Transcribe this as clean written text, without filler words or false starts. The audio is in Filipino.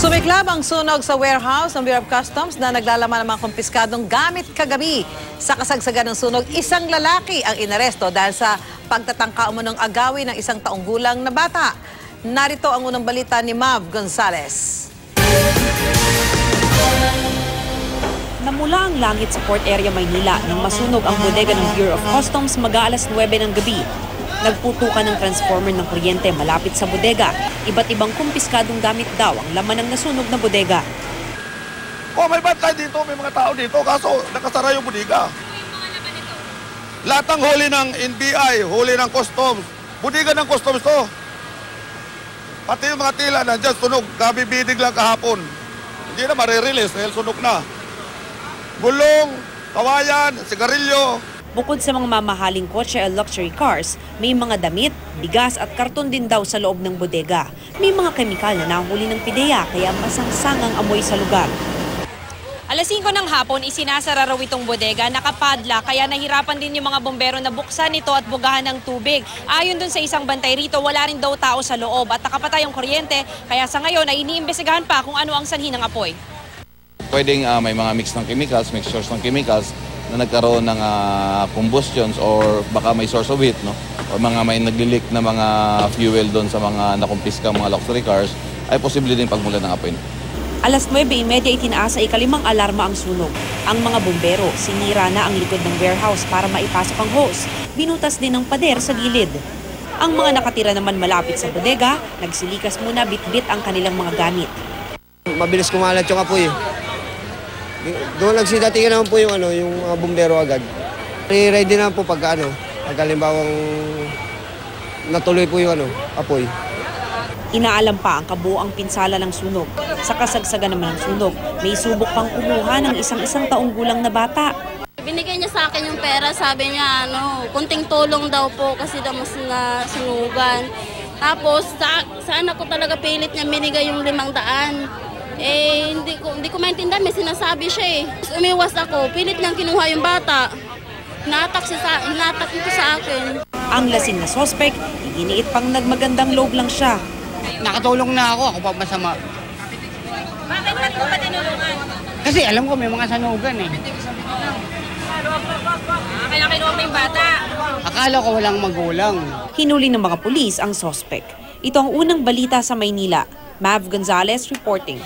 Sumiklab ang sunog sa warehouse ng Bureau of Customs na naglalaman ng mga kumpiskadong gamit kagabi. Sa kasagsagan ng sunog, isang lalaki ang inaresto dahil sa pagtatangka umunong agawin ng isang taong gulang na bata. Narito ang unang balita ni Mav Gonzales. Namula ang langit sa Port Area, Maynila nang masunog ang bodega ng Bureau of Customs mag-aalas 9 ng gabi. Nagputukan ng transformer ng kuryente malapit sa bodega. Iba't ibang kumpiskadong gamit daw ang laman ng nasunog na bodega. Oh, may bantay dito, may mga tao dito, kaso nakasara yung bodega. Lahat ng huli ng NBI, huli ng customs, bodega ng customs to. Pati yung mga tila nandiyan, sunog, kabibidig lang kahapon. Hindi na marirelease dahil sunog na. Gulong, kawayan, sigarilyo. Bukod sa mga mamahaling kotse at luxury cars, may mga damit, bigas at karton din daw sa loob ng bodega. May mga kemikal na nahuli ng PIDEA kaya masangsang ang amoy sa lugar. Alas 5 ng hapon, isinasara raw itong bodega, nakapadla, kaya nahirapan din yung mga bombero na buksan ito at bugahan ng tubig. Ayon dun sa isang bantay rito, wala rin daw tao sa loob at nakapatay ang kuryente, kaya sa ngayon ay iniimbestigahan pa kung ano ang sanhi ng apoy. Pwedeng may mga mixtures ng chemicals na nagkaroon ng combustions or baka may source of heat, no? O may nagli-leak na mga fuel doon sa mga nakumpiska mga luxury cars, ay posible din pagmulan ng apoy. Alas 9:30 itinaas sa ikalimang alarma ang sunog. Ang mga bombero, sinira na ang likod ng warehouse para maipasok ang hose. Binutas din ang pader sa gilid. Ang mga nakatira naman malapit sa bodega, nagsilikas muna bitbit ang kanilang mga gamit. Mabilis kumalat yung apoy. Doon nagsidatingan naman po yung mga bumbero agad. Ready na po pag halimbawang natuloy po yung apoy. Inaalam pa ang kabuoang pinsala ng sunog. Sa kasagsagan naman ng sunog, may subok pang kumuha ng isang taong gulang na bata. Binigay niya sa akin yung pera, sabi niya kunting tulong daw po kasi daw mas nasunugan. Tapos sa anak ko talaga pilit niya binigay yung 500. Hindi ko maintindihan, may sinasabi siya . Umiwas ako, pilit niyang kinuha yung bata. Natak ito sa akin. Ang lasing na sospek, iginiit pang nagmagandang loob lang siya. Nakatulong na ako pa masama. Bakit mo pa tinulungan? Kasi alam ko may mga sanugan . Kaya kinuha mo yung bata. Akala ko walang magulang. Hinuli ng mga pulis ang sospek. Ito ang unang balita sa Maynila. Mav Gonzales reporting.